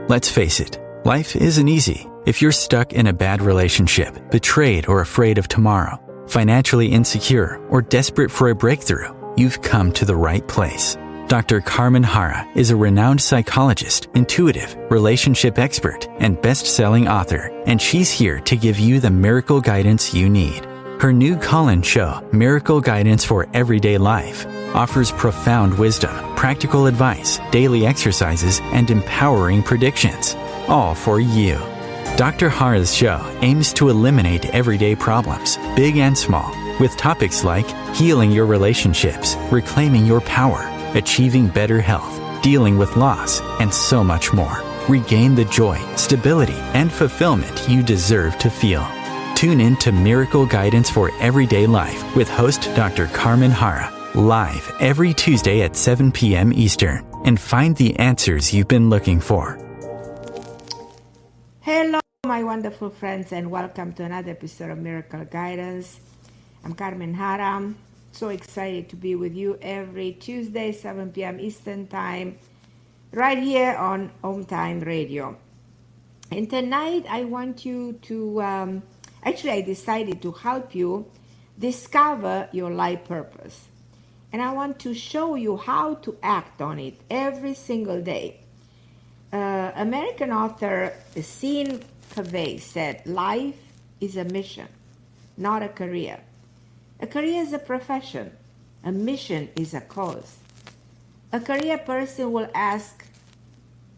Let's face it, life isn't easy. If you're stuck in a bad relationship, betrayed or afraid of tomorrow, financially insecure, or desperate for a breakthrough, you've come to the right place. Dr. Carmen Harra is a renowned psychologist, intuitive, relationship expert, and best-selling author, and she's here to give you the miracle guidance you need. Her new call-in show, Miracle Guidance for Everyday Life, offers profound wisdom, practical advice, daily exercises, and empowering predictions, all for you. Dr. Harra's show aims to eliminate everyday problems, big and small, with topics like healing your relationships, reclaiming your power, achieving better health, dealing with loss, and so much more. Regain the joy, stability, and fulfillment you deserve to feel. Tune in to Miracle Guidance for Everyday Life with host Dr. Carmen Harra, live every Tuesday at 7 p.m. Eastern, and find the answers you've been looking for. Hello, my wonderful friends, and welcome to another episode of Miracle Guidance. I'm Carmen Harra. So excited to be with you every Tuesday, 7 p.m. Eastern Time, right here on OMTimes Radio. And tonight I want you to, I decided to help you discover your life purpose. And I want to show you how to act on it every single day. American author Sean Covey said, life is a mission, not a career. A career is a profession. A mission is a cause. A career person will ask,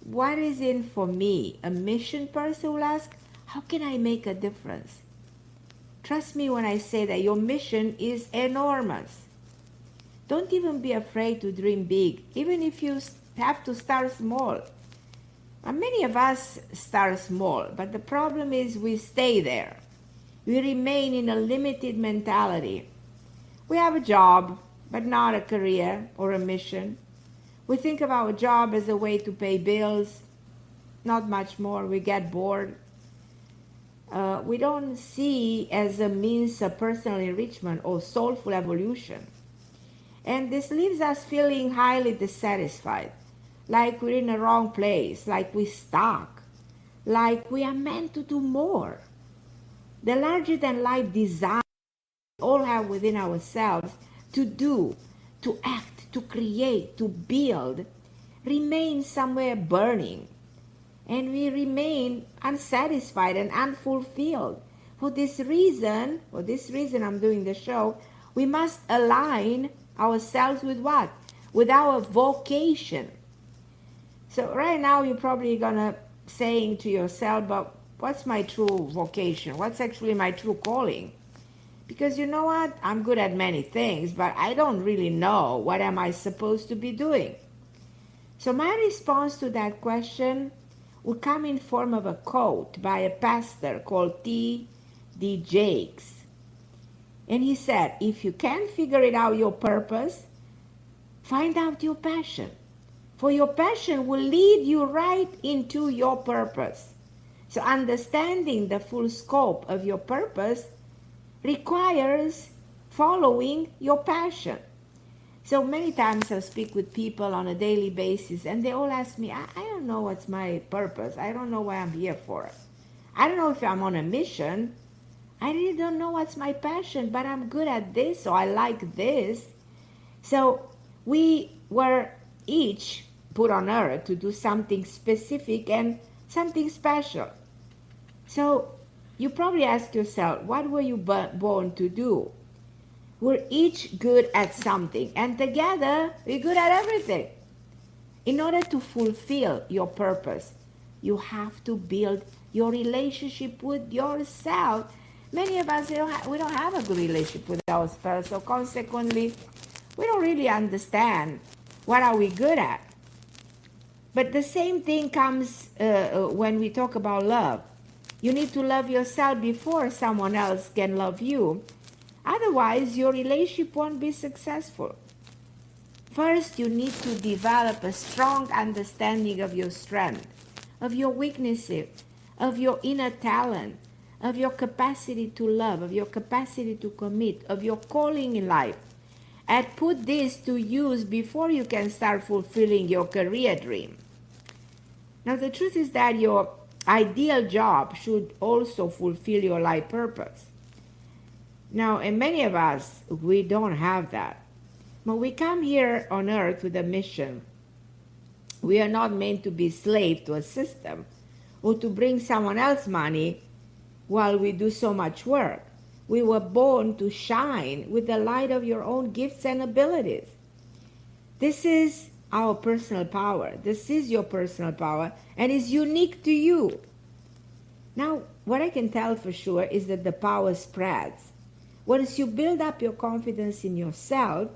what is in for me? A mission person will ask, how can I make a difference? Trust me when I say that your mission is enormous. Don't even be afraid to dream big, even if you have to start small. And many of us start small, but the problem is we stay there. We remain in a limited mentality. We have a job, but not a career or a mission. We think of our job as a way to pay bills, not much more. We get bored. We don't see as a means of personal enrichment or soulful evolution. And this leaves us feeling highly dissatisfied, like we're in the wrong place, like we're stuck, like we are meant to do more. The larger-than-life desire we all have within ourselves to do, to act, to create, to build, remains somewhere burning. And we remain unsatisfied and unfulfilled. For this reason I'm doing the show, we must align ourselves with what? With our vocation. So right now you're probably gonna saying to yourself, but what's my true vocation? What's actually my true calling? Because you know what? I'm good at many things, but I don't really know what am I supposed to be doing. So my response to that question would come in form of a quote by a pastor called T.D. Jakes. And he said, if you can't figure it out your purpose, find out your passion. For your passion will lead you right into your purpose. So understanding the full scope of your purpose requires following your passion. So many times I speak with people on a daily basis and they all ask me, I don't know what's my purpose. I don't know why I'm here for. I don't know if I'm on a mission. I really don't know what's my passion, but I'm good at this, so I like this. So we were each put on earth to do something specific and something special. So you probably ask yourself, what were you born to do? We're each good at something, and together we're good at everything. In order to fulfill your purpose, you have to build your relationship with yourself. Many of us, we don't have a good relationship with ourselves, so consequently, we don't really understand what are we good at. But the same thing comes when we talk about love. You need to love yourself before someone else can love you. Otherwise, your relationship won't be successful. First, you need to develop a strong understanding of your strength, of your weaknesses, of your inner talent, of your capacity to love, of your capacity to commit, of your calling in life. And put this to use before you can start fulfilling your career dream. Now, the truth is that your ideal job should also fulfill your life purpose. Now, and many of us, we don't have that. But we come here on earth with a mission. We are not meant to be slave to a system or to bring someone else money while we do so much work. We were born to shine with the light of your own gifts and abilities. This is our personal power. This is your personal power and is unique to you. Now, what I can tell for sure is that the power spreads. Once you build up your confidence in yourself,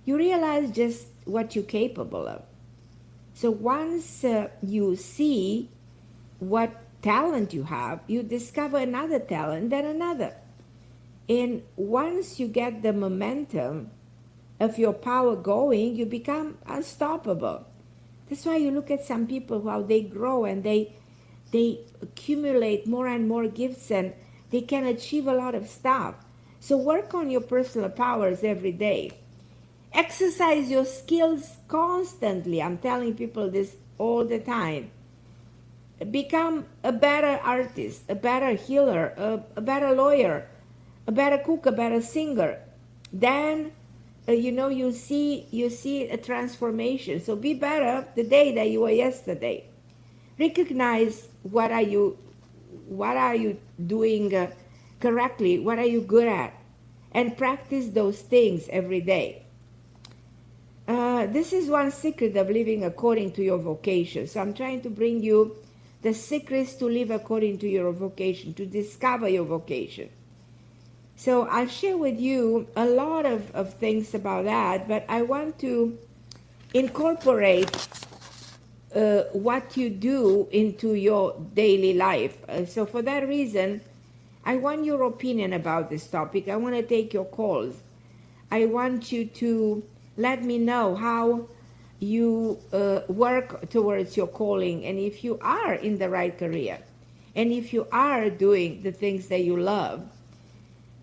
you realize just what you're capable of. So once you see what talent you have, you discover another talent, then another. And once you get the momentum of your power going, you become unstoppable. That's why you look at some people, how they grow and they accumulate more and more gifts and they can achieve a lot of stuff. So work on your personal powers every day. Exercise your skills constantly. I'm telling people this all the time. Become a better artist, a better healer, a better lawyer, a better cook, a better singer. Then you see a transformation. So be better the day that you were yesterday. Recognize what are you doing correctly, what are you good at, and practice those things every day. This is one secret of living according to your vocation. So I'm trying to bring you the secrets to live according to your vocation, to discover your vocation. So I'll share with you a lot of things about that, but I want to incorporate what you do into your daily life. So for that reason, I want your opinion about this topic. I want to take your calls. I want you to let me know how you work towards your calling and if you are in the right career and if you are doing the things that you love.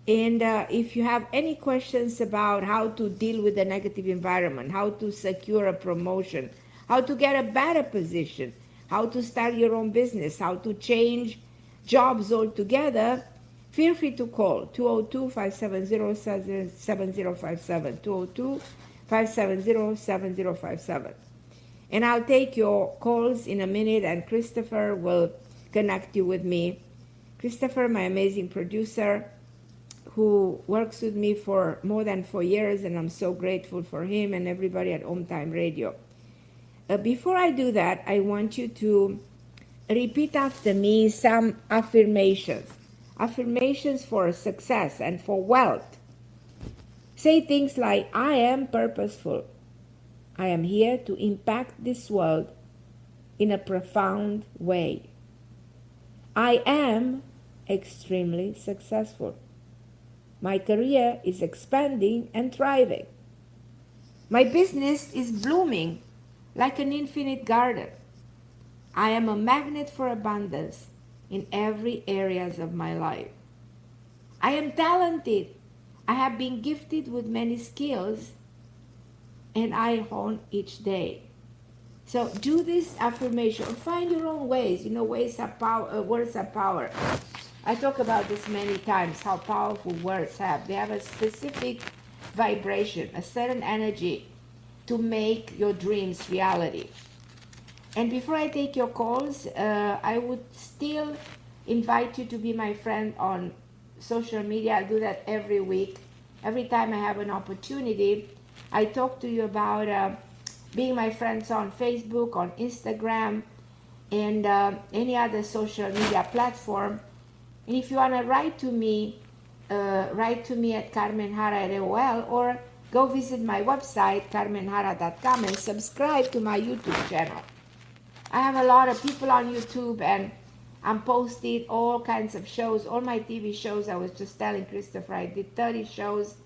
And if you have any questions about how to deal with a negative environment, how to secure a promotion, how to get a better position, how to start your own business, how to change jobs altogether, feel free to call 202-570-7057, 202-570-7057. And I'll take your calls in a minute, and Christopher will connect you with me. Christopher, my amazing producer, who works with me for more than 4 years, and I'm so grateful for him and everybody at OMTimes Radio. Before I do that, I want you to repeat after me some affirmations. Affirmations for success and for wealth. Say things like, I am purposeful. I am here to impact this world in a profound way. I am extremely successful. My career is expanding and thriving. My business is blooming like an infinite garden. I am a magnet for abundance in every areas of my life. I am talented. I have been gifted with many skills and I hone each day. So do this affirmation. Find your own ways. Ways are power, words are power. I talk about this many times, how powerful words have. They have a specific vibration, a certain energy to make your dreams reality. And before I take your calls, I would still invite you to be my friend on social media. I do that every week. Every time I have an opportunity, I talk to you about being my friends on Facebook, on Instagram, and any other social media platform. And if you want to write to me at Carmen Harra at AOL, or go visit my website, carmenharra.com, and subscribe to my YouTube channel. I have a lot of people on YouTube, and I'm posting all kinds of shows, all my TV shows. I was just telling Christopher, I did 30 shows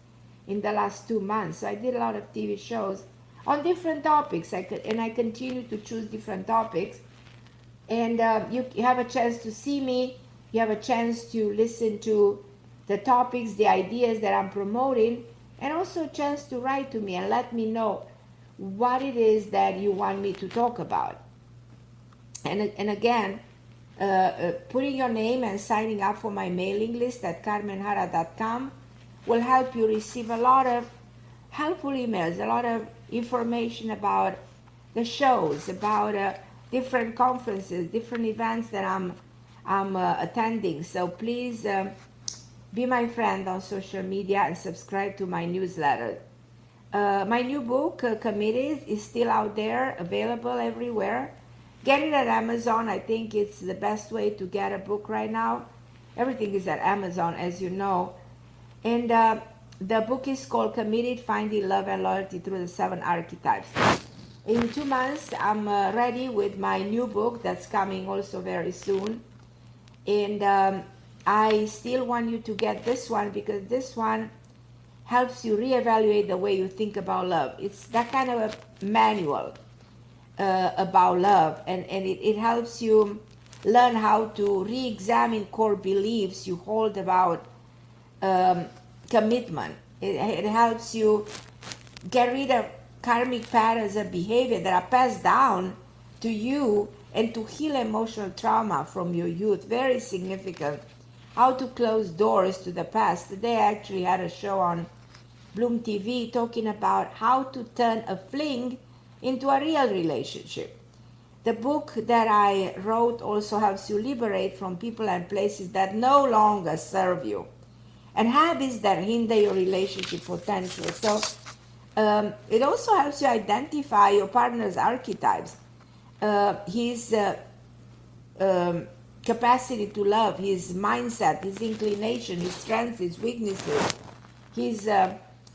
in the last 2 months. So I did a lot of TV shows on different topics, and I continue to choose different topics. And you have a chance to see me. You have a chance to listen to the topics, the ideas that I'm promoting, and also a chance to write to me and let me know what it is that you want me to talk about. And again, putting your name and signing up for my mailing list at carmenharra.com will help you receive a lot of helpful emails, a lot of information about the shows, about different conferences, different events that I'm attending. So please be my friend on social media and subscribe to my newsletter. My new book, Committed, is still out there, available everywhere. Get it at Amazon. I think it's the best way to get a book right now. Everything is at Amazon, as you know. And the book is called Committed, Finding Love and Loyalty Through the 7 Archetypes. In 2 months, I'm ready with my new book that's coming also very soon. And I still want you to get this one because this one helps you reevaluate the way you think about love. It's that kind of a manual about love, and it helps you learn how to re-examine core beliefs you hold about commitment. It helps you get rid of karmic patterns of behavior that are passed down to you and to heal emotional trauma from your youth. Very significant. How to close doors to the past. Today I actually had a show on Bloom TV talking about how to turn a fling into a real relationship. The book that I wrote also helps you liberate from people and places that no longer serve you and habits that hinder your relationship potential. So it also helps you identify your partner's archetypes, his capacity to love, his mindset, his inclination, his strengths, his weaknesses, his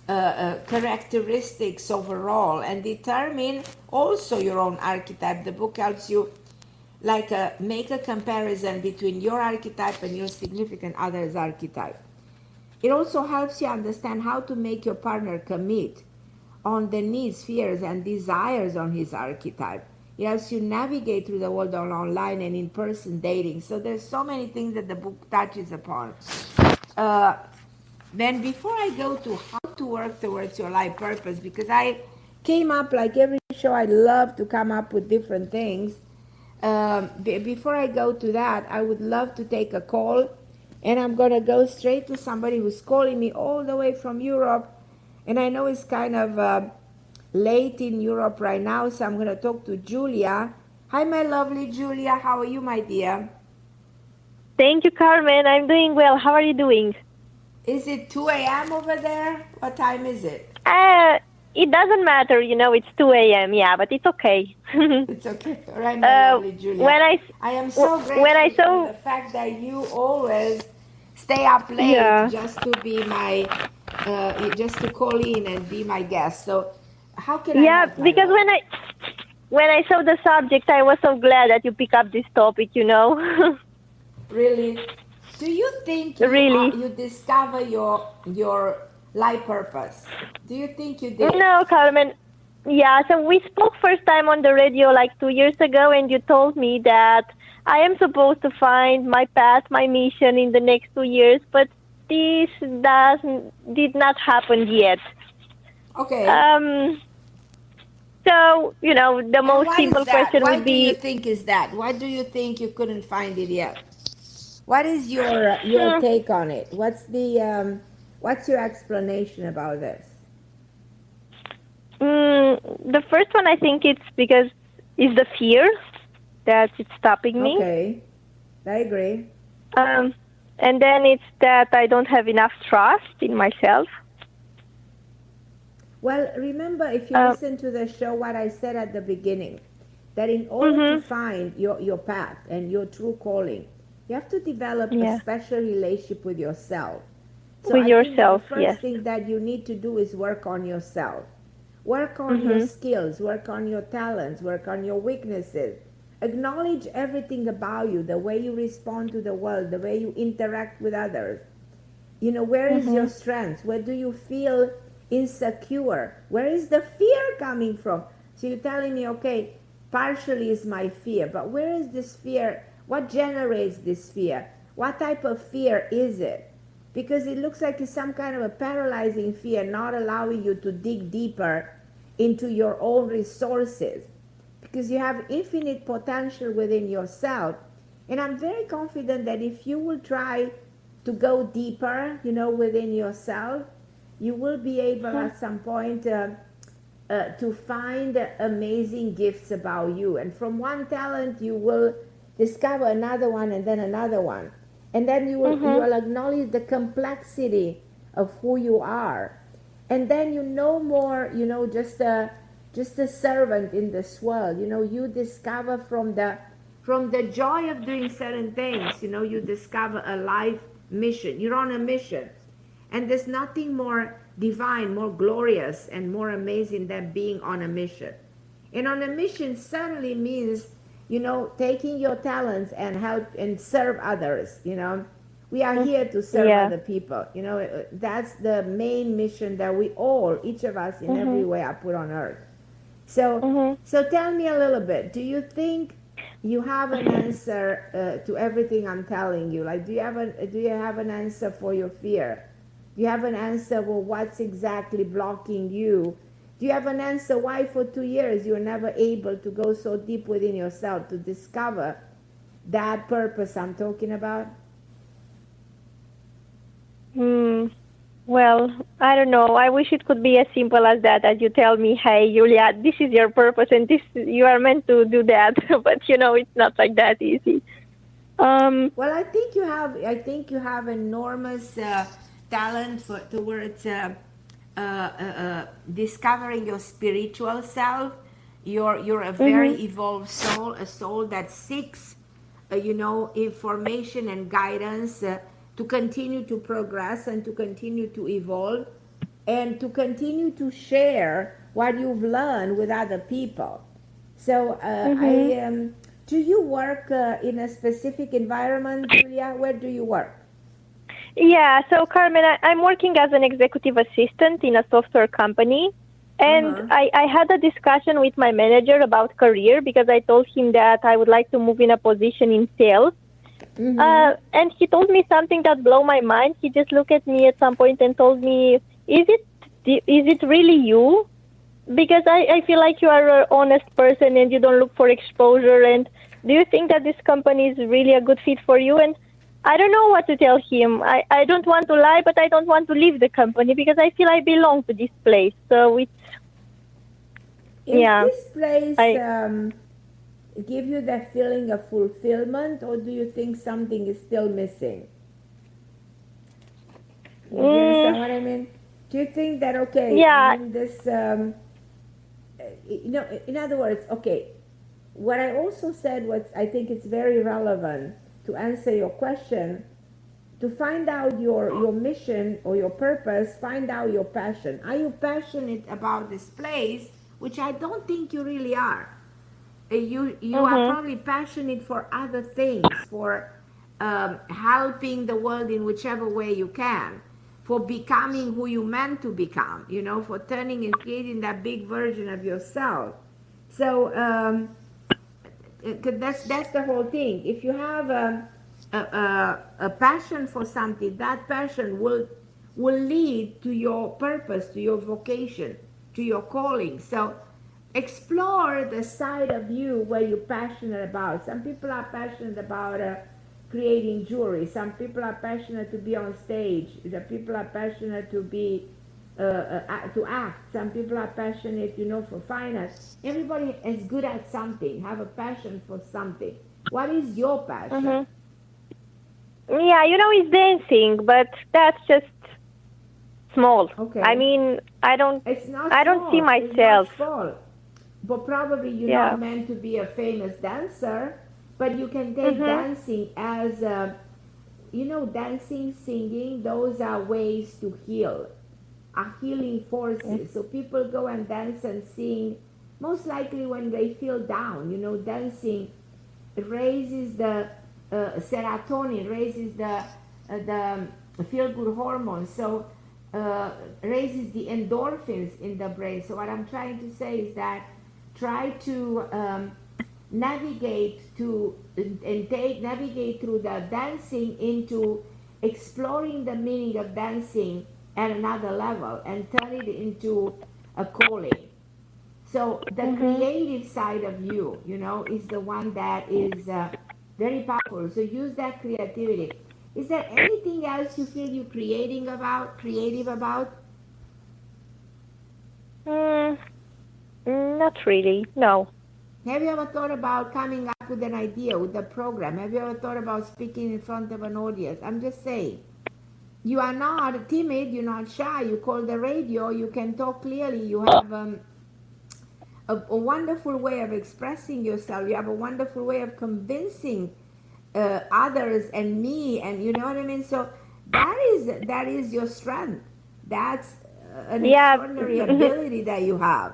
characteristics overall, and determine also your own archetype. The book helps you make a comparison between your archetype and your significant other's archetype. It also helps you understand how to make your partner commit on the needs, fears, and desires on his archetype. It helps you navigate through the world online and in-person dating. So there's so many things that the book touches upon. Then before I go to how to work towards your life purpose, because I came up like every show, I love to come up with different things. Before I go to that, I would love to take a call, and I'm going to go straight to somebody who's calling me all the way from Europe. And I know it's kind of late in Europe right now, so I'm going to talk to Julia. Hi, my lovely Julia. How are you, my dear? Thank you, Carmen. I'm doing well. How are you doing? Is it 2 a.m. over there? What time is it? It doesn't matter, it's 2 a.m., yeah, but it's okay. It's okay. All right, my lovely Julia. I am so grateful for the fact that you always stay up late just to be my, just to call in and be my guest. So how can I help? Yeah, because when I saw the subject, I was so glad that you pick up this topic, Really? Do you think you discover your life purpose? Do you think you did? No, Carmen. Yeah, so we spoke first time on the radio like 2 years ago, and you told me that I am supposed to find my path, my mission in the next 2 years, but this did not happen yet. Okay. So, the most simple question would be... What do you think is that? Why do you think you couldn't find it yet? What is your take on it? What's your explanation about this? The first one, I think it's because it's the fear that it's stopping me. Okay, I agree. And then it's that I don't have enough trust in myself. Well, remember, if you listen to the show, what I said at the beginning, that in order to find your path and your true calling, you have to develop a special relationship with yourself. So with yourself, the first thing that you need to do is work on yourself. Work on your skills, work on your talents, work on your weaknesses. Acknowledge everything about you, the way you respond to the world, the way you interact with others. Where is your strength? Where do you feel insecure? Where is the fear coming from? So you're telling me, okay, partially is my fear, but where is this fear? What generates this fear? What type of fear is it? Because it looks like it's some kind of a paralyzing fear, not allowing you to dig deeper into your own resources. because you have infinite potential within yourself. And I'm very confident that if you will try to go deeper, within yourself, you will be able at some point to find amazing gifts about you. And from one talent, you will discover another one, and then another one. And then you will acknowledge the complexity of who you are. And then more, just a servant in this world. You discover from the joy of doing certain things, you discover a life mission. You're on a mission. And there's nothing more divine, more glorious, and more amazing than being on a mission. And on a mission certainly means, taking your talents and help and serve others. We are here to serve other people. That's the main mission that we all, each of us in every way, are put on earth. So tell me a little bit. Do you think you have an answer to everything I'm telling you? Like, do you have an answer for your fear? Do you have an answer for what's exactly blocking you? Do you have an answer why for 2 years you were never able to go so deep within yourself to discover that purpose I'm talking about? Well, I don't know. I wish it could be as simple as that, as you tell me, hey, Julia, this is your purpose and you are meant to do that. But, it's not like that easy. Well, I think you have enormous talent towards discovering your spiritual self. You're a very evolved soul, a soul that seeks, information and guidance to continue to progress and to continue to evolve and to continue to share what you've learned with other people. So do you work in a specific environment, Julia? Where do you work? Yeah, so Carmen, I'm working as an executive assistant in a software company. And I had a discussion with my manager about career because I told him that I would like to move in a position in sales. And he told me something that blew my mind. He just looked at me at some point and told me, is it really you? Because I feel like you are an honest person and you don't look for exposure. And do you think that this company is really a good fit for you? And I don't know what to tell him. I don't want to lie, but I don't want to leave the company because I feel I belong to this place. So it's, Is this place give you that feeling of fulfillment, or do you think something is still missing? You understand what I mean? Do you think that, this, in other words, what I also said was, I think it's very relevant to answer your question, to find out your mission or your purpose, find out your passion. Are you passionate about this place, which I don't think you really are. You are probably passionate for other things, for helping the world in whichever way you can, for becoming who you meant to become, for turning and creating that big version of yourself. So that's the whole thing. If you have a passion for something, that passion will lead to your purpose, to your vocation, to your calling. So explore the side of you where you're passionate about. Some people are passionate about creating jewelry. Some people are passionate to be on stage. Some people are passionate to be to act. Some people are passionate, for finance. Everybody is good at something. Have a passion for something. What is your passion? Yeah, it's dancing, but that's just small. Okay. I mean, I don't see myself. It's not small. But probably you're not meant to be a famous dancer, but you can take dancing as, dancing, singing, those are ways to heal, are healing forces. So people go and dance and sing, most likely when they feel down. Dancing raises the serotonin, raises the feel-good hormones, so raises the endorphins in the brain. So what I'm trying to say is that try to navigate through the dancing into exploring the meaning of dancing at another level and turn it into a calling. So the creative side of you, is the one that is very powerful. So use that creativity. Is there anything else you feel you're creative about? Mm, not really. No. Have you ever thought about coming up with an idea with the program? Have you ever thought about speaking in front of an audience? I'm just saying. You are not timid, you're not shy. You call the radio, you can talk clearly. You have a wonderful way of expressing yourself. You have a wonderful way of convincing others and me, and you know what I mean. So that is your strength. That's an Yeah. extraordinary ability that you have.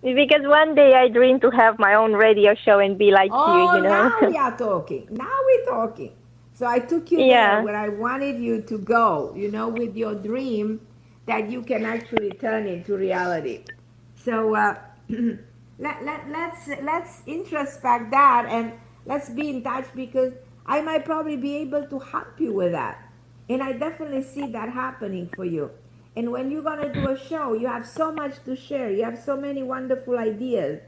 Because one day I dream to have my own radio show and be like Oh, you know. now we are talking. Now we're talking. So I took you Yeah. there where I wanted you to go, with your dream that you can actually turn into reality. So let's introspect that, and let's be in touch, because I might probably be able to help you with that. And I definitely see that happening for you. And when you're going to do a show, you have so much to share. You have so many wonderful ideas.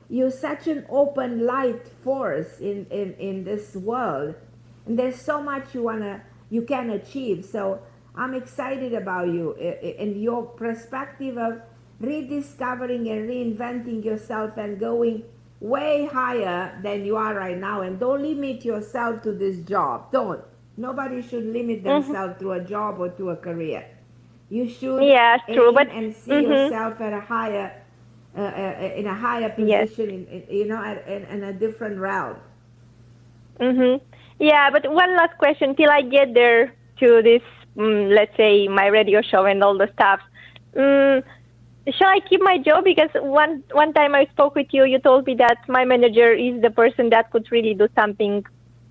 You're such an open light force in this world. And there's so much you can achieve. So I'm excited about you and your perspective of rediscovering and reinventing yourself and going way higher than you are right now. And don't limit yourself to this job. Don't. Nobody should limit themselves to a job or to a career. You should Yeah, true, aim but and see yourself at a higher, in a higher position, in a different realm. Yeah, but one last question till I get there to this, let's say my radio show and all the stuff. Shall I keep my job? Because one time I spoke with you, you told me that my manager is the person that could really do something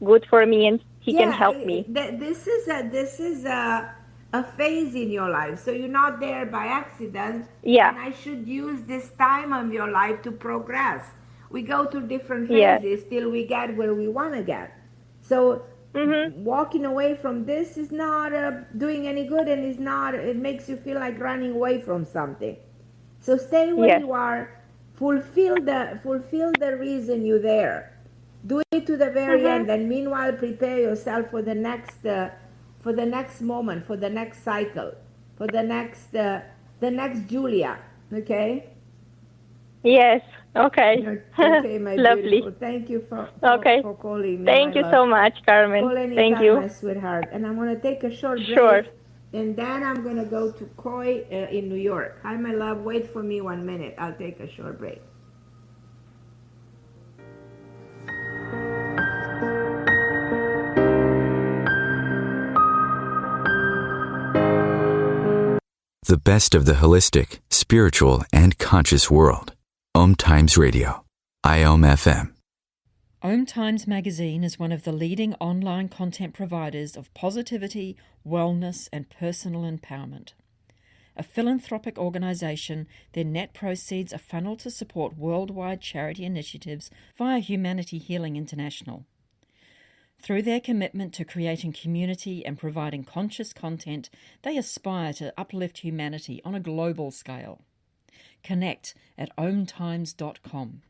good for me and he can help me. This is a phase in your life, so you're not there by accident. Yeah. And I should use this time of your life to progress. We go through different phases till we get where we want to get. So walking away from this is not doing any good, and it makes you feel like running away from something. So stay where you are, fulfill the reason you're there. Do it to the very end, and meanwhile prepare yourself for the next moment, for the next cycle, for the next Julia. Okay? Yes. Okay. Okay, my Lovely. beautiful. Thank you for calling me. Thank you so much, Carmen. Call anytime, Thank you, my sweetheart. And I'm going to take a short break. Sure. And then I'm going to go to Coy in New York. Hi, my love. Wait for me 1 minute. I'll take a short break. The best of the holistic, spiritual, and conscious world. OMTimes Radio. IOM FM. OMTimes magazine is one of the leading online content providers of positivity, wellness, and personal empowerment. A philanthropic organisation, their net proceeds are funneled to support worldwide charity initiatives via Humanity Healing International. Through their commitment to creating community and providing conscious content, they aspire to uplift humanity on a global scale. Connect at omtimes.com.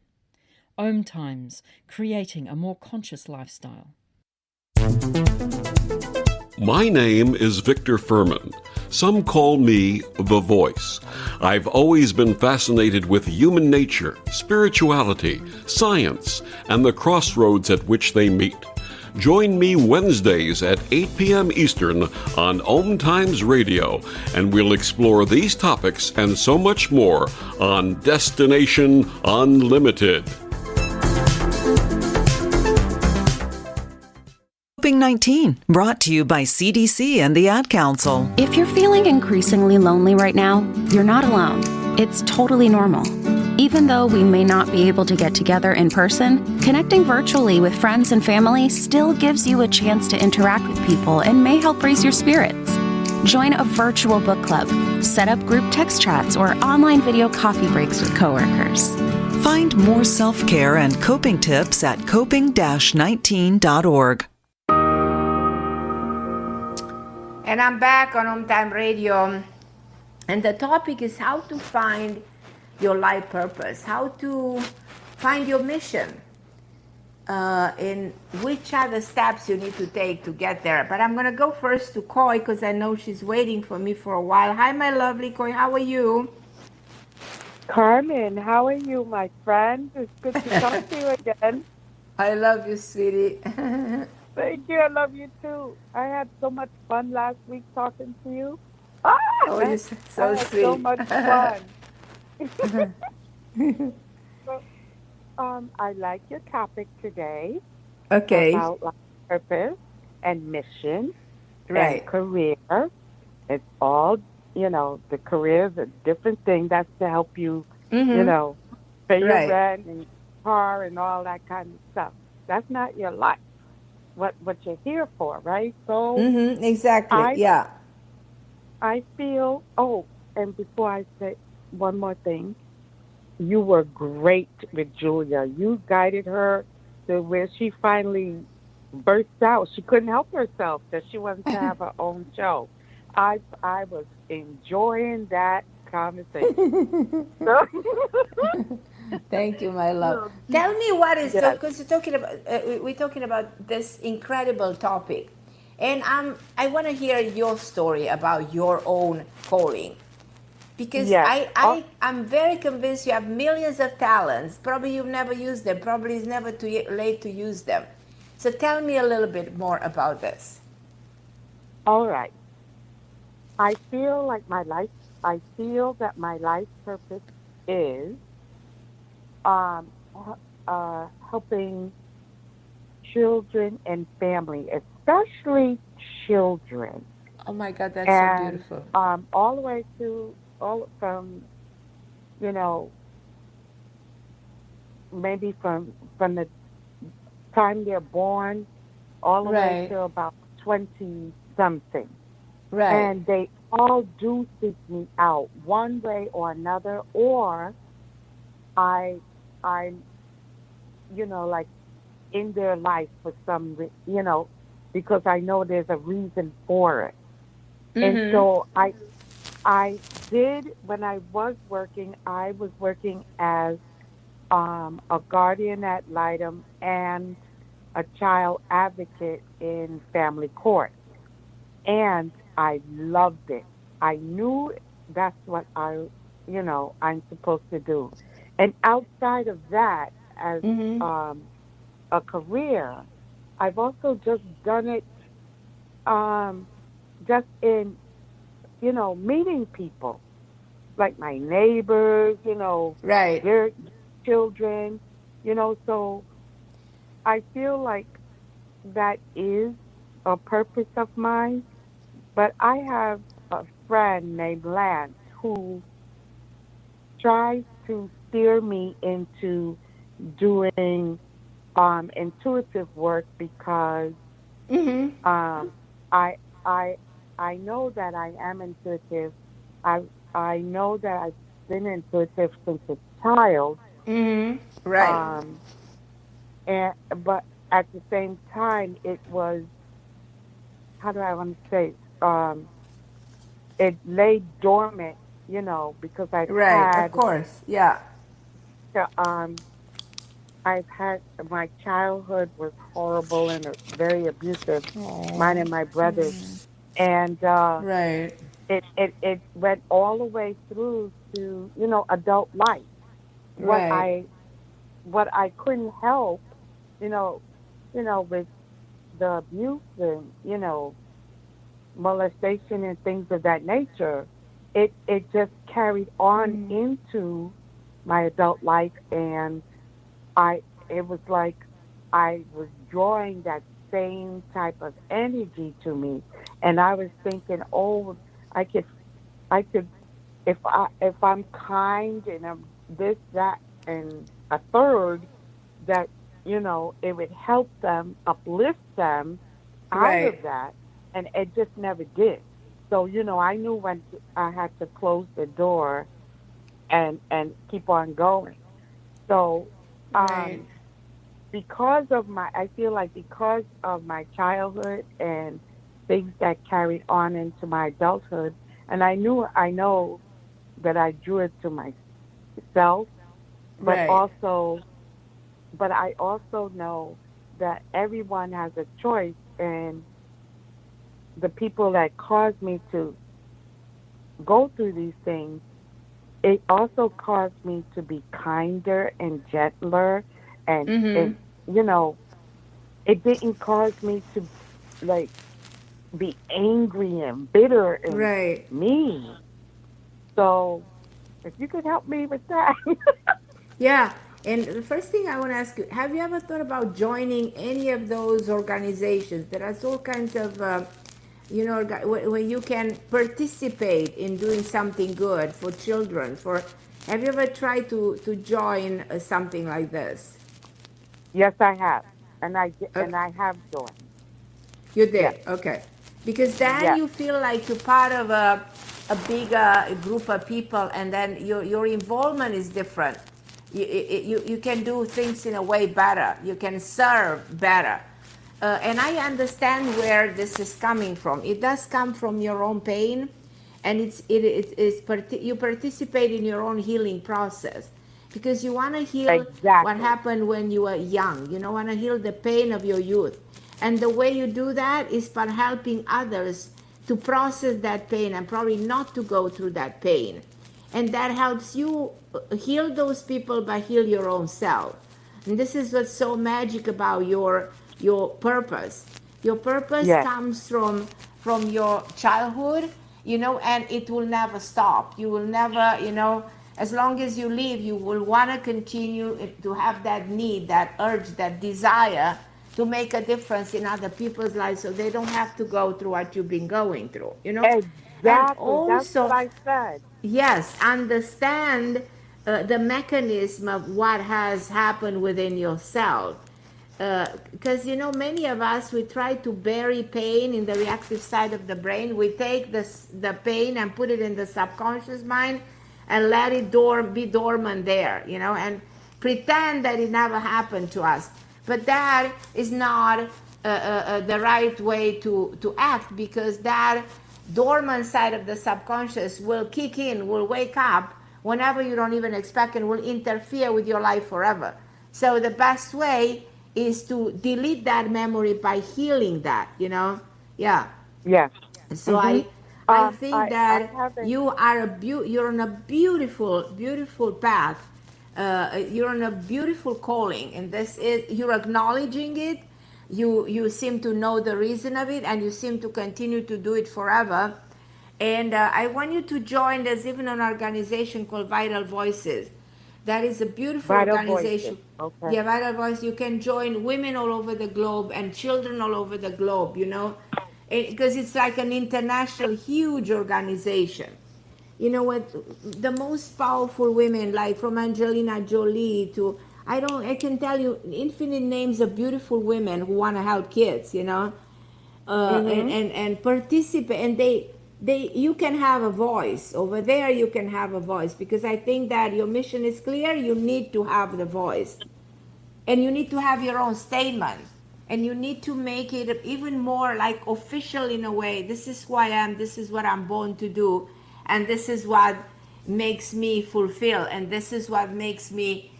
OMTimes, creating a more conscious lifestyle. My name is Victor Furman. Some call me The Voice. I've always been fascinated with human nature, spirituality, science, and the crossroads at which they meet. Join me Wednesdays at 8 p.m. Eastern on OMTimes Radio, and we'll explore these topics and so much more on Destination Unlimited. Coping-19, brought to you by CDC and the Ad Council. If you're feeling increasingly lonely right now, you're not alone. It's totally normal. Even though we may not be able to get together in person, connecting virtually with friends and family still gives you a chance to interact with people and may help raise your spirits. Join a virtual book club, set up group text chats, or online video coffee breaks with coworkers. Find more self-care and coping tips at coping-19.org. And I'm back on OMTime Radio, and the topic is how to find your life purpose, how to find your mission, and which are the steps you need to take to get there. But I'm going to go first to Koi because I know she's waiting for me for a while. Hi, my lovely Koi. How are you? Carmen, how are you, my friend? It's good to talk to you again. I love you, sweetie. Thank you. I love you too. I had so much fun last week talking to you. Ah, Oh, you're so I had so sweet. much fun. So, I like your topic today Okay. about life purpose and mission Right. and career. It's all, the career is a different thing. That's to help you, pay your Right. rent and car and all that kind of stuff. That's not your life. What you're here for, right? So Exactly. I Yeah. I feel. Oh, and before I say one more thing, you were great with Julia. You guided her to where she finally burst out. She couldn't help herself that she wanted to have her own show. I was enjoying that conversation. So, Thank you, my love. so, Tell me what is yes, because we're talking about this incredible topic, and I want to hear your story about your own calling, because yes. I'm very convinced you have millions of talents. Probably you've never used them. Probably it's never too late to use them. So tell me a little bit more about this. All right. I feel like my life. I feel that my life purpose is helping children and family, especially children, Oh my God, that's so and beautiful. all the way to all from you know maybe from the time they're born all the way Right. to about 20 something, Right. and they all do seek me out one way or another, or I'm like in their life for because I know there's a reason for it. And so I did when I was working. I was working as a guardian ad litem and a child advocate in family court, and I loved it. I knew that's what I'm supposed to do. And outside of that, as a career, I've also just done it just in meeting people like my neighbors, Right. their children, so I feel like that is a purpose of mine. But I have a friend named Lance who tries to steer me into doing intuitive work because um, I I I know that I am intuitive. I I know that I've been intuitive since a child. Right. Um, and but at the same time, it was, how do I want to say? It lay dormant, because Right. Of course. Yeah. uh, um I've had my childhood was horrible and very abusive, mine and my brothers, and Right. it went all the way through to adult life. What Right. I what I couldn't help, you know, with the abuse and molestation and things of that nature, it just carried on into my adult life, and I it was like I was drawing that same type of energy to me, and I was thinking, oh, I could I could if I'm kind and I'm this that and a third, that it would help them, uplift them out of Right. that, and it just never did. So I knew when I had to close the door and keep on going. So Right. um because of I feel like because of my childhood and things that carried on into my adulthood, and I know that I drew it to self, but Right. I also know that everyone has a choice, and the people that caused me to go through these things, it also caused me to be kinder and gentler, and you know, it didn't cause me to like be angry and bitter and Right. mean. So if you could help me with that. Yeah. And the first thing I want to ask you, have you ever thought about joining any of those organizations? There are all kinds of, where you can participate in doing something good for children. Have you ever tried to join something like this? Yes, I have, and Okay. I have joined. You Yes, did, okay. Because then yes, you feel like you're part of a big group of people, and then your involvement is different. You can do things in a way better. You can serve better. And I understand where this is coming from. It does come from your own pain, and you participate in your own healing process because you want to heal what exactly. happened when you were young. You want to heal the pain of your youth, and the way you do that is by helping others to process that pain and probably not to go through that pain, and that helps you heal those people by heal your own self. And this is what's so magic about your purpose. Your purpose Yes, comes from your childhood, and it will never stop. You will never, as long as you live, you will want to continue to have that need, that urge, that desire to make a difference in other people's lives so they don't have to go through what you've been going through. And exactly. That's what also, I said. yes, understand the mechanism of what has happened within yourself. Because many of us, we try to bury pain in the reactive side of the brain. We take the pain and put it in the subconscious mind and let it be dormant there, and pretend that it never happened to us. But that is not the right way to act, because that dormant side of the subconscious will kick in, will wake up whenever you don't even expect, and will interfere with your life forever. So the best way is to delete that memory by healing that. Yeah. Yes. So Mhm. I think I that haven't. you're on a beautiful path. You're on a beautiful calling, and this is, you're acknowledging it. You seem to know the reason of it, and you seem to continue to do it forever. And I want you to join. There's even an organization called Vital Voices. That is a beautiful Vital Voices. organization. Okay. Yeah, Vital Voice. You can join women all over the globe and children all over the globe. Because it's like an international, huge organization. You know what? The most powerful women, like from Angelina Jolie to I can tell you infinite names of beautiful women who want to help kids. Mhm. And participate, and they you can have a voice over there. You can have a voice, because I think that your mission is clear. You need to have the voice, and you need to have your own statement, and you need to make it even more like official in a way. This is who I am, this is what I'm born to do, and this is what makes me fulfill, and this is what makes me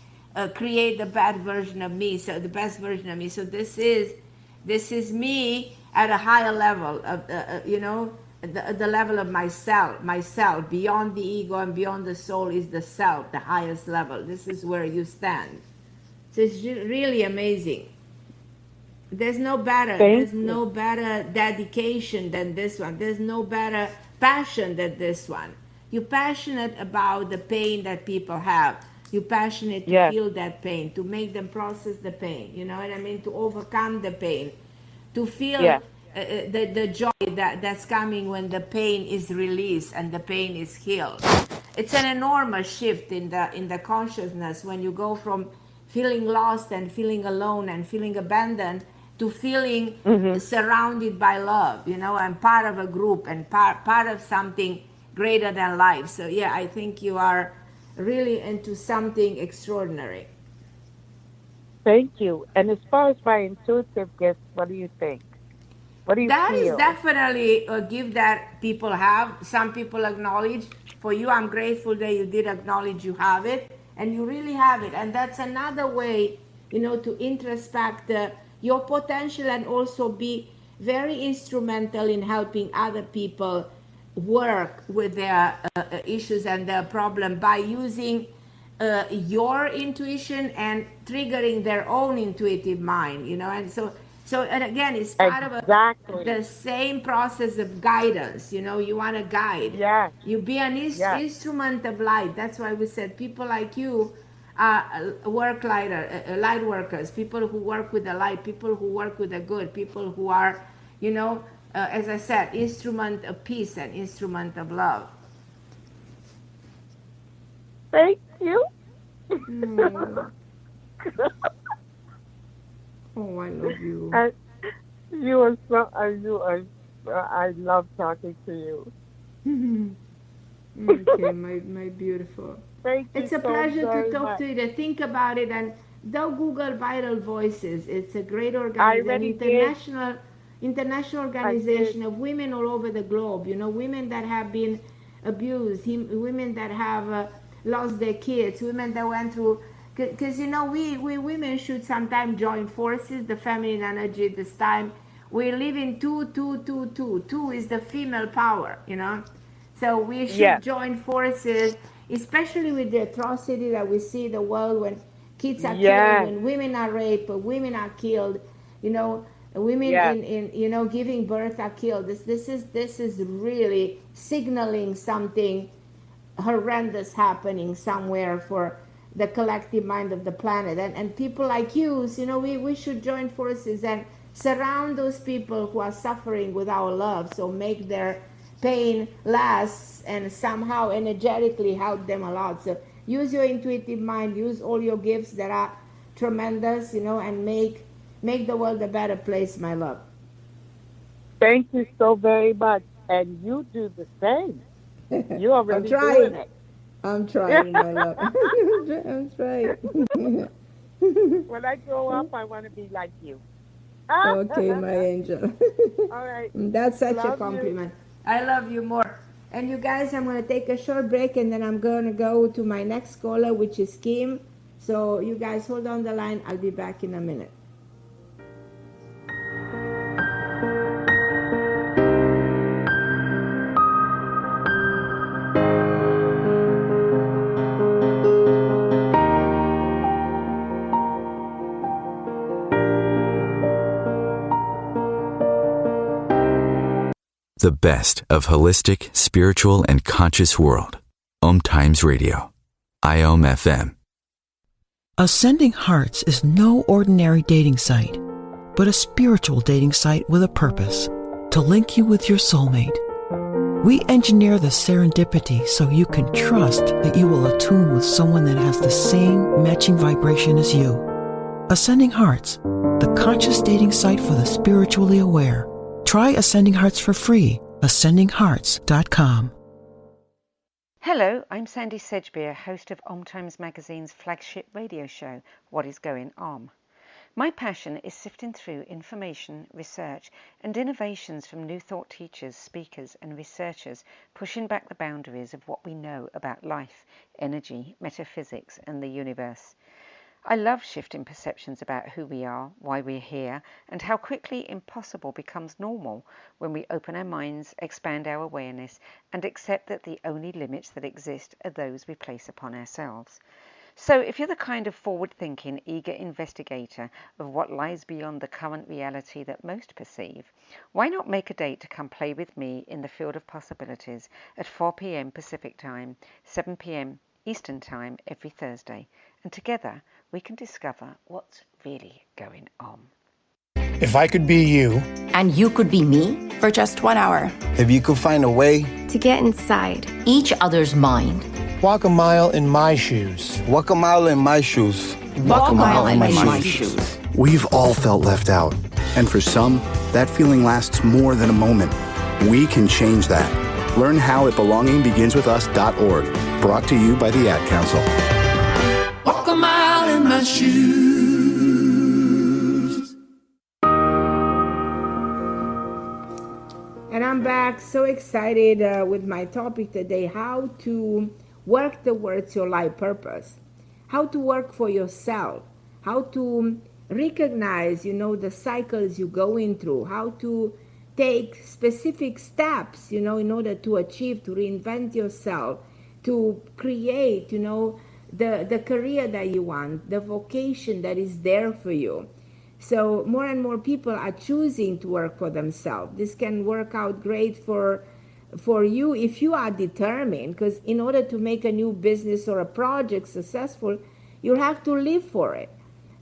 create the best version of me. So this is me at a higher level of the level of myself beyond the ego and beyond the soul is the self, the highest level. This is where you stand. So it's really amazing. There's no better. Thank There's you. no better dedication than this one. There's no better passion than this one. You're passionate about the pain that people have. You're passionate to Yes. heal that pain, to make them process the pain. You know what I mean? To overcome the pain, to feel Yes. the joy that's coming when the pain is released and the pain is healed. It's an enormous shift in the consciousness when you go from feeling lost and feeling alone and feeling abandoned to feeling Mhm. surrounded by love, and part of a group and part of something greater than life. So yeah, I think you are really into something extraordinary. Thank you. And as far as my intuitive gifts, what do you think? What do you That is feel? definitely a gift that people have. Some people acknowledge. For you, I'm grateful that you did acknowledge you have it, and you really have it. And that's another way, to introspect your potential and also be very instrumental in helping other people work with their issues and their problem by using your intuition and triggering their own intuitive mind, and so and again, it's part of the same process of guidance. You want to guide. Yes. You be an instrument of light. That's why we said people like you are light workers, people who work with the light, people who work with the good, people who are, as I said, instrument of peace and instrument of love. Thank you. Oh, I love you. You are so. I love talking to you. Okay, my beautiful. Thank you. It's a pleasure to talk to you. To think about it, and don't Google Vital Voices. It's a great organization, international organization of women all over the globe. Women that have been abused, women that have lost their kids, women that went through. Because we women should sometimes join forces. The feminine energy this time. We live in two. Two is the female power. So we should join forces, especially with the atrocity that we see in the world when kids are killed, when women are raped, when women are killed. Women in giving birth are killed. This is really signaling something horrendous happening somewhere for the collective mind of the planet, and people like you, we should join forces and surround those people who are suffering with our love, so make their pain less and somehow energetically help them a lot. So use your intuitive mind, use all your gifts that are tremendous, and make the world a better place, my love. Thank you so very much, and you do the same. You already doing it. I'm trying, my love. I'm trying. When I grow up, I want to be like you. Okay, my angel. All right. That's such a compliment. I love you more. And you guys, I'm going to take a short break, and then I'm going to go to my next caller, which is Kim. So you guys hold on the line. I'll be back in a minute. The best of holistic, spiritual, and conscious world. OMTimes Radio. IOM FM. Ascending Hearts is no ordinary dating site, but a spiritual dating site with a purpose, to link you with your soulmate. We engineer the serendipity so you can trust that you will attune with someone that has the same matching vibration as you. Ascending Hearts, the conscious dating site for the spiritually aware. Try Ascending Hearts for free. AscendingHearts.com. Hello, I'm Sandy Sedgbeer, host of OMTimes Magazine's flagship radio show, What is Going On? My passion is sifting through information, research, and innovations from new thought teachers, speakers, and researchers pushing back the boundaries of what we know about life, energy, metaphysics, and the universe. I love shifting perceptions about who we are, why we're here, and how quickly impossible becomes normal when we open our minds, expand our awareness, and accept that the only limits that exist are those we place upon ourselves. So if you're the kind of forward-thinking, eager investigator of what lies beyond the current reality that most perceive, why not make a date to come play with me in the field of possibilities at 4 p.m. Pacific Time, 7 p.m. Eastern Time every Thursday, and together we can discover what's really going on. If I could be you, and you could be me, for just 1 hour, if you could find a way to get inside each other's mind, walk a mile in my shoes. Walk a mile in my shoes. Walk a mile in my shoes. We've all felt left out, and for some, that feeling lasts more than a moment. We can change that. Learn how at belongingbeginswithus.org. Brought to you by the Ad Council. Walk a mile in my shoes. welcome back. So excited with my topic today, how to work towards your life purpose, how to work for yourself, how to recognize, the cycles you're going through, how to take specific steps, in order to achieve, to reinvent yourself, to create, the career that you want, the vocation that is there for you. So more and more people are choosing to work for themselves. This can work out great for you if you are determined, because in order to make a new business or a project successful, you'll have to live for it.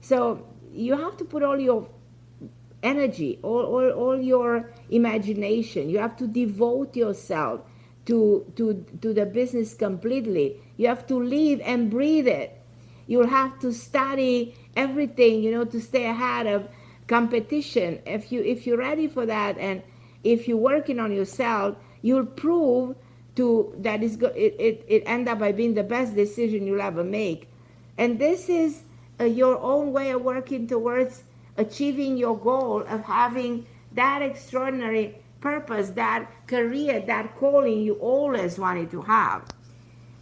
So you have to put all your energy, all your imagination. You have to devote yourself to the business completely. You have to live and breathe it. You'll have to study everything, to stay ahead of competition. If you're ready for that, and if you're working on yourself, you'll prove that it end up by being the best decision you'll ever make. And this is your own way of working towards achieving your goal of having that extraordinary purpose, that career, that calling you always wanted to have.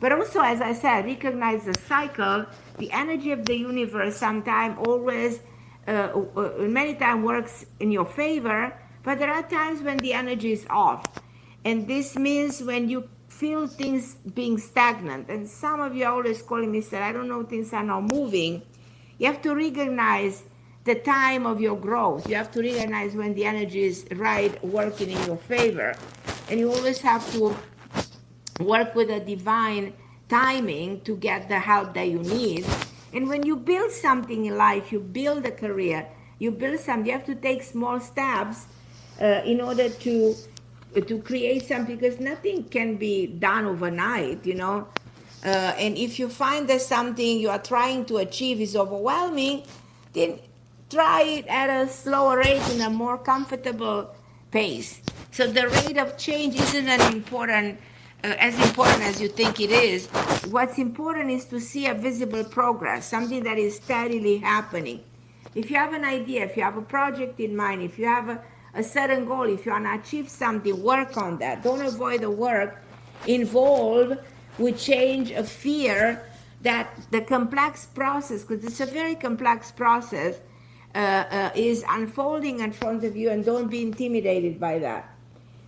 But also, as I said, recognize the cycle. The energy of the universe sometimes always, many times works in your favor, but there are times when the energy is off. And this means when you feel things being stagnant, and some of you are always calling me, said, I don't know, things are not moving. You have to recognize the time of your growth. You have to recognize when the energy is right, working in your favor. And you always have to work with a divine timing to get the help that you need. And when you build something in life, you build a career, you build something, you have to take small steps in order to create something, because nothing can be done overnight, and if you find that something you are trying to achieve is overwhelming, then try it at a slower rate, in a more comfortable pace. So the rate of change isn't as important as you think it is. What's important is to see a visible progress, something that is steadily happening. If you have an idea, if you have a project in mind, if you have a certain goal, if you want to achieve something, work on that. Don't avoid the work involved with change of fear that the complex process, because it's a very complex process, is unfolding in front of you, and don't be intimidated by that.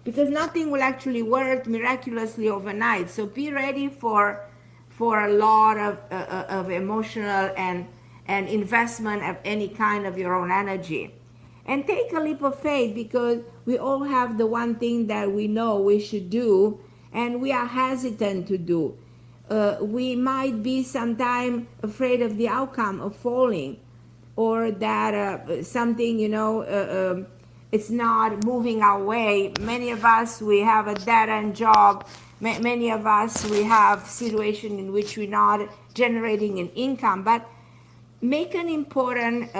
Because nothing will actually work miraculously overnight. So be ready for a lot of emotional and investment of any kind of your own energy. And take a leap of faith, because we all have the one thing that we know we should do, and we are hesitant to do. We might be sometimes afraid of the outcome of falling, or that something, it's not moving our way. Many of us, we have a dead-end job. Many of us, we have situation in which we're not generating an income. But make an important,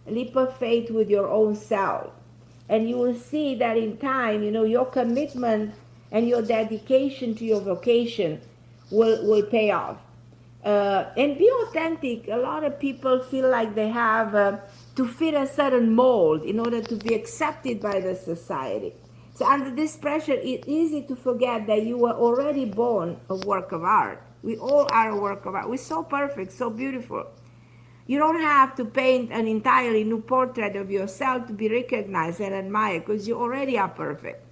leap of faith with your own self. And you will see that in time, your commitment and your dedication to your vocation will pay off. And be authentic. A lot of people feel like they have to fit a certain mold in order to be accepted by the society. So under this pressure, it's easy to forget that you were already born a work of art. We all are a work of art. We're so perfect, so beautiful. You don't have to paint an entirely new portrait of yourself to be recognized and admired, because you already are perfect.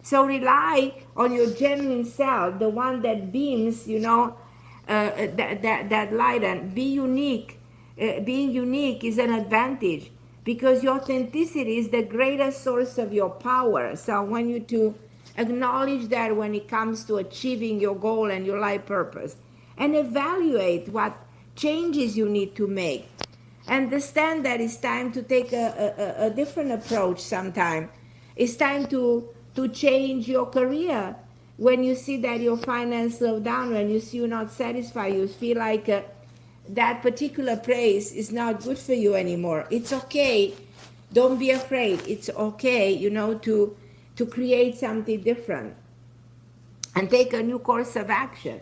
So rely on your genuine self, the one that beams, that light, and be unique. Being unique is an advantage, because your authenticity is the greatest source of your power. So I want you to acknowledge that when it comes to achieving your goal and your life purpose, and evaluate what changes you need to make. Understand that it's time to take a different approach sometime. It's time to change your career. When you see that your finance slow down, when you see you're not satisfied, you feel like that particular place is not good for you anymore. It's okay. Don't be afraid. It's okay, to create something different and take a new course of action.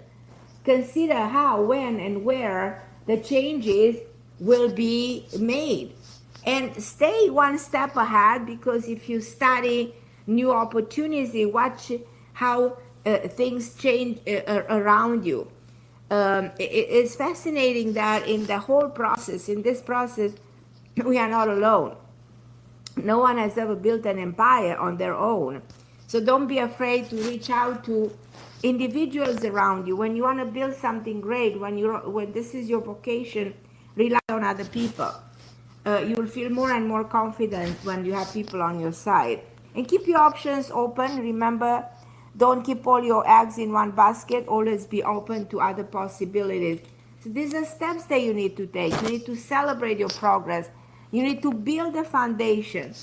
Consider how, when, and where the changes will be made. And stay one step ahead, because if you study new opportunity. Watch how things change around you. It's fascinating that in the whole process, in this process, we are not alone. No one has ever built an empire on their own. So don't be afraid to reach out to individuals around you. When you want to build something great, when this is your vocation, rely on other people. You will feel more and more confident when you have people on your side. And keep your options open. Remember, don't keep all your eggs in one basket. Always be open to other possibilities. So these are steps that you need to take. You need to celebrate your progress. You need to build a foundation.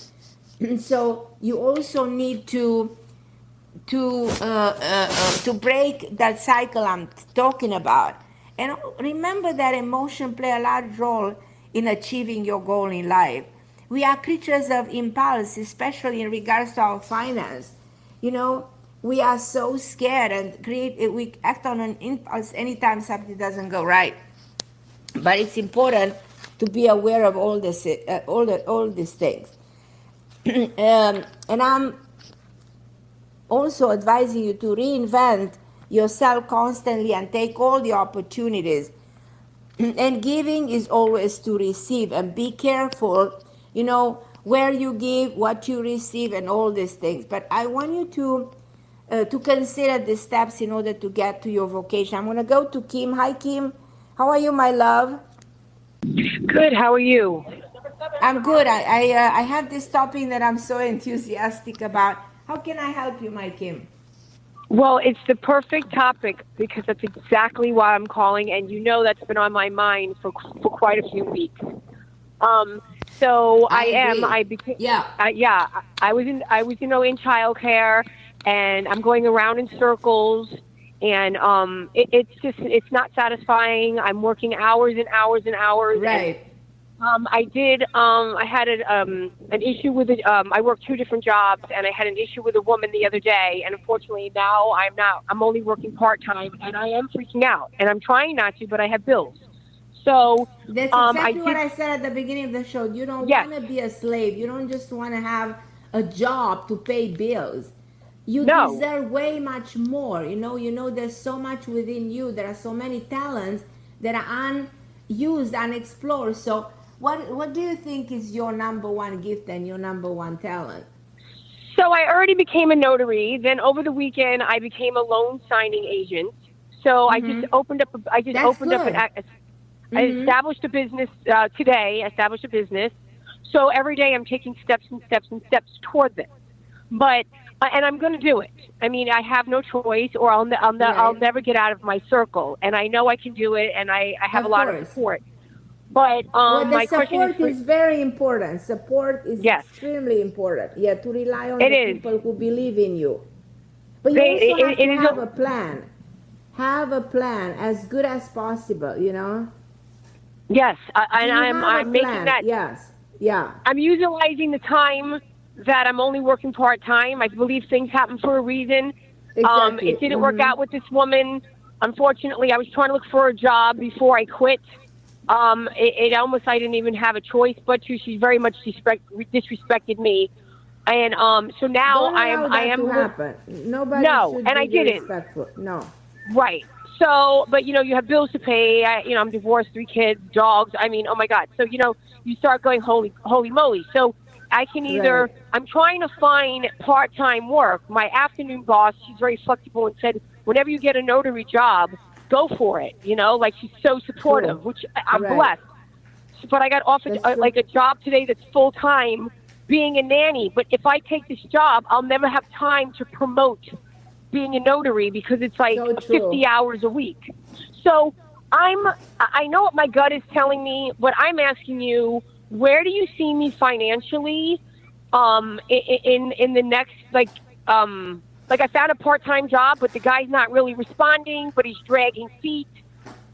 And so you also need to break that cycle I'm talking about. And remember that emotion play a large role in achieving your goal in life. We are creatures of impulse, especially in regards to our finance. You know, we are so scared and we act on an impulse anytime something doesn't go right. But it's important to be aware of all this, all these things. And I'm also advising you to reinvent yourself constantly and take all the opportunities. And giving is always to receive, and be careful, you know, where you give, what you receive, and all these things. But I want you to consider the steps in order to get to your vocation. I'm going to go to Kim. Hi, Kim. How are you, my love? Good. How are you? I'm good. I have this topic that I'm so enthusiastic about. How can I help you, my Kim? Well, it's the perfect topic because that's exactly why I'm calling, and you know that's been on my mind for quite a few weeks. So I became I was in in childcare, and I'm going around in circles, and it's not satisfying. I'm working hours and hours and hours. Right. I had an issue with it. I worked 2 different jobs, and I had an issue with a woman the other day. And unfortunately, now I'm only working part-time, and I am freaking out. And I'm trying not to, but I have bills. So that's exactly what I said at the beginning of the show. You don't want to be a slave. You don't just want to have a job to pay bills. You deserve way much more. You know, there's so much within you. There are so many talents that are unused, unexplored. So what do you think is your number one gift and your number one talent? So I already became a notary. Then over the weekend, I became a loan signing agent. So I just opened up. I established a business today. I established a business. So every day I'm taking steps and steps and steps toward this. But and I'm going to do it. I mean, I have no choice, or I'll never get out of my circle. And I know I can do it, and I have a lot of support. But my support is very important. Support is extremely important. Yeah, to rely on the people who believe in you. But you also have to have a plan. Have a plan as good as possible. You know. Yes, I'm making that. Yes, yeah. I'm utilizing the time that I'm only working part-time. I believe things happen for a reason. Exactly. It didn't work out with this woman. Unfortunately, I was trying to look for a job before I quit. I didn't even have a choice but to. She very much disrespected me. And so now I am to happen. Nobody should be and I didn't. Disrespectful. No. Right. So, but you have bills to pay. I'm divorced, 3 kids, dogs. I mean, oh my God. So, you start going, holy moly. So I can either, I'm trying to find part-time work. My afternoon boss, she's very flexible and said, whenever you get a notary job, go for it. She's so supportive, which I'm blessed. But I got offered a job today that's full-time being a nanny. But if I take this job, I'll never have time to promote being a notary because it's 50 hours a week. So I know what my gut is telling me, but I'm asking you, where do you see me financially in the next, I found a part-time job, but the guy's not really responding, but he's dragging feet.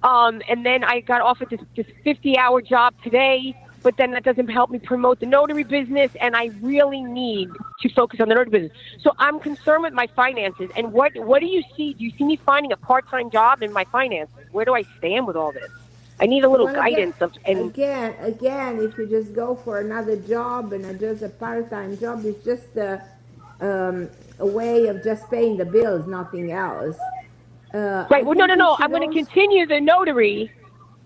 And then I got offered this 50-hour job today, but then that doesn't help me promote the notary business, and I really need to focus on the notary business. So I'm concerned with my finances. And what do you see? Do you see me finding a part-time job in my finances? Where do I stand with all this? I need a little guidance. Again, if you just go for another job and just a part-time job, it's just a way of just paying the bills, nothing else. Right. Well, no. I'm going to continue the notary.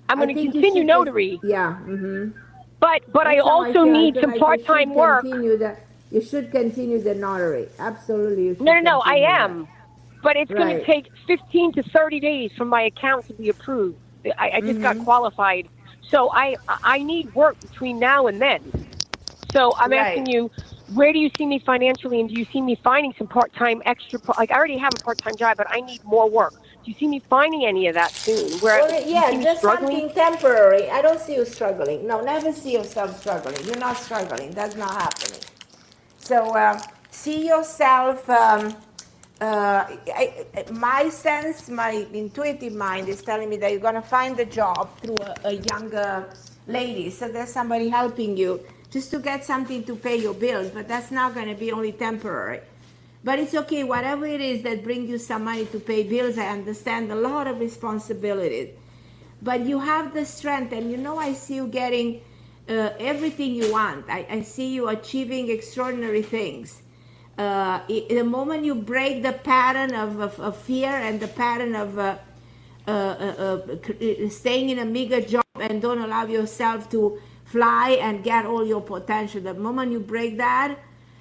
I'm going to continue notary. Yeah. Mm-hmm. But That's I how also I need feel some like part-time work. You should continue the notary. Absolutely, you should. No. I continue am. that. But it's going Right. to take 15 to 30 days for my account to be approved. I just got qualified. So I need work between now and then. So I'm asking you, where do you see me financially, and do you see me finding some part-time extra? Like, I already have a part-time job, but I need more work. Do you see me finding any of that soon? Just something temporary. I don't see you struggling. No, never see yourself struggling. You're not struggling. That's not happening. So see yourself. My sense, my intuitive mind is telling me that you're going to find a job through a younger lady. So there's somebody helping you just to get something to pay your bills, but that's not going to be only temporary. But it's okay, whatever it is that brings you some money to pay bills. I understand a lot of responsibilities, but you have the strength, and I see you getting everything you want. I see you achieving extraordinary things. The moment you break the pattern of fear and the pattern of staying in a meager job and don't allow yourself to fly and get all your potential, the moment you break that,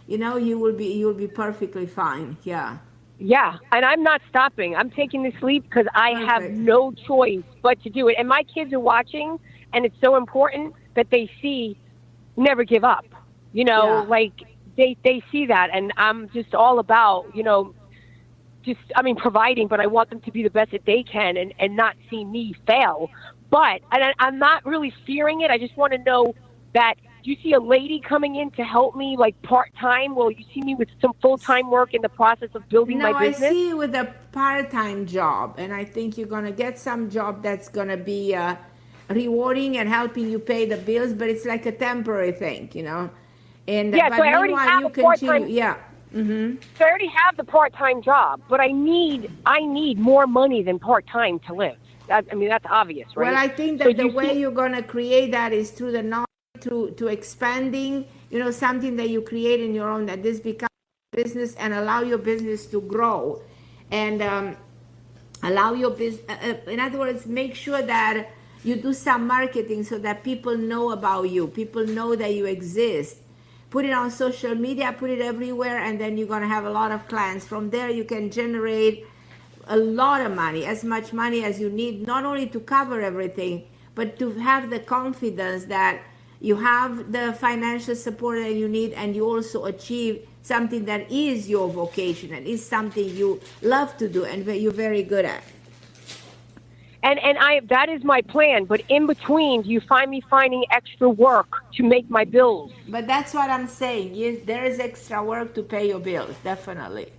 you'll be perfectly fine. Yeah, and I'm not stopping. I'm taking this leap because I have no choice but to do it. And my kids are watching, and it's so important that they see never give up. Like they see that, and I'm just all about, providing, but I want them to be the best that they can and not see me fail. But I'm not really fearing it. I just want to know that, do you see a lady coming in to help me, like part-time? Will you see me with some full-time work in the process of building my business? No, I see you with a part-time job, and I think you're going to get some job that's going to be rewarding and helping you pay the bills, but it's like a temporary thing, And yeah, but so I already have you a part-time. Yeah. Mm-hmm. So I already have the part-time job, but I need more money than part-time to live. That's obvious, right? Well, I think that the way you're going to create that is through the knowledge, to expanding, something that you create in your own, that this becomes business and allow your business to grow, and allow your business. In other words, make sure that you do some marketing so that people know about you. People know that you exist. Put it on social media, put it everywhere, and then you're going to have a lot of clients. From there, you can generate a lot of money, as much money as you need, not only to cover everything, but to have the confidence that you have the financial support that you need, and you also achieve something that is your vocation and is something you love to do and you're very good at. And that is my plan. But in between, do you find me finding extra work to make my bills? But that's what I'm saying. There is extra work to pay your bills, definitely.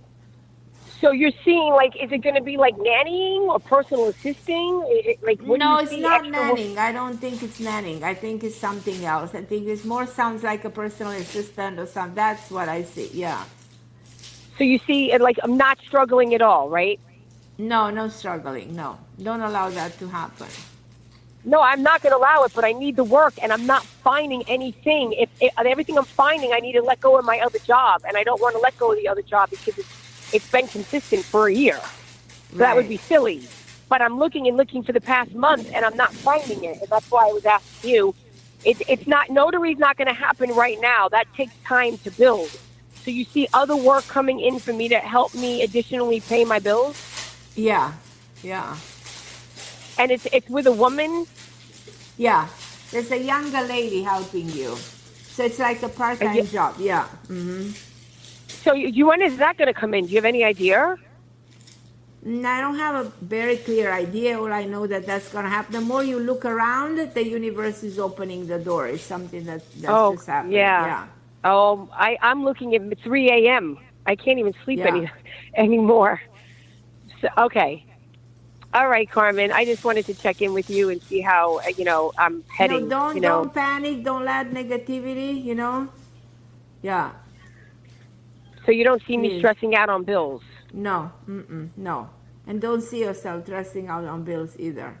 So you're seeing, like, is it going to be like nannying or personal assisting? No, it's not nannying. I don't think it's nannying. I think it's something else. I think it more sounds like a personal assistant or something. That's what I see, yeah. So you see, like, I'm not struggling at all, right? No struggling, no. Don't allow that to happen. No, I'm not going to allow it, but I need the work, and I'm not finding anything. If everything I'm finding, I need to let go of my other job, and I don't want to let go of the other job because it's been consistent for a year. So that would be silly. But I'm looking for the past month, and I'm not finding it, and that's why I was asking you. Notary's not going to happen right now. That takes time to build. So you see other work coming in for me to help me additionally pay my bills? Yeah. And it's with a woman? Yeah. There's a younger lady helping you. So it's like a part-time job, yeah. Mm-hmm. So when is that going to come in? Do you have any idea? I don't have a very clear idea. All I know that's going to happen. The more you look around, the universe is opening the door. It's something that's just happening. Yeah. Oh, I'm looking at 3 a.m. I can't even sleep anymore. So, okay. All right, Carmen. I just wanted to check in with you and see how I'm heading. Don't panic. Don't let negativity. Yeah. So you don't see me stressing out on bills? No. No. And don't see yourself stressing out on bills either.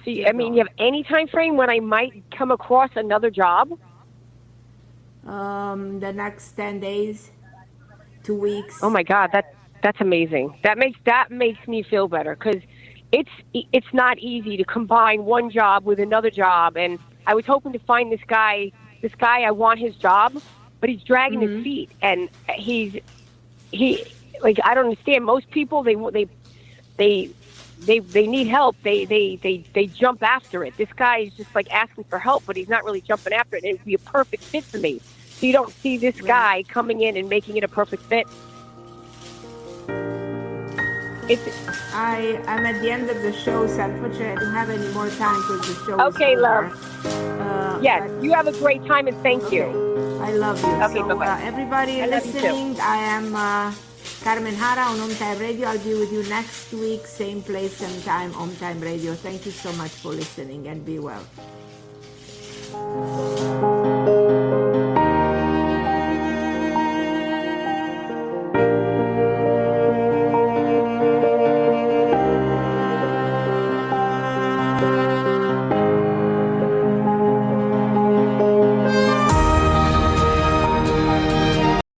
So you have any time frame when I might come across another job? The next 10 days. 2 weeks. Oh my God, that's amazing. That makes me feel better because it's not easy to combine one job with another job. And I was hoping to find this guy. This guy, I want his job, but he's dragging his feet, and he like, I don't understand. Most people they need help. They jump after it. This guy is just like asking for help, but he's not really jumping after it. And it would be a perfect fit for me. So you don't see this guy coming in and making it a perfect fit. I'm at the end of the show, so unfortunately I don't have any more time because the show Okay, is over. love. Yes, you have a great time, and thank you. I love you. Okay, so, bye-bye. Everybody I love you listening, too. I am Carmen Harra on OMTime Radio. I'll be with you next week, same place, same time, OMTime Radio. Thank you so much for listening, and be well.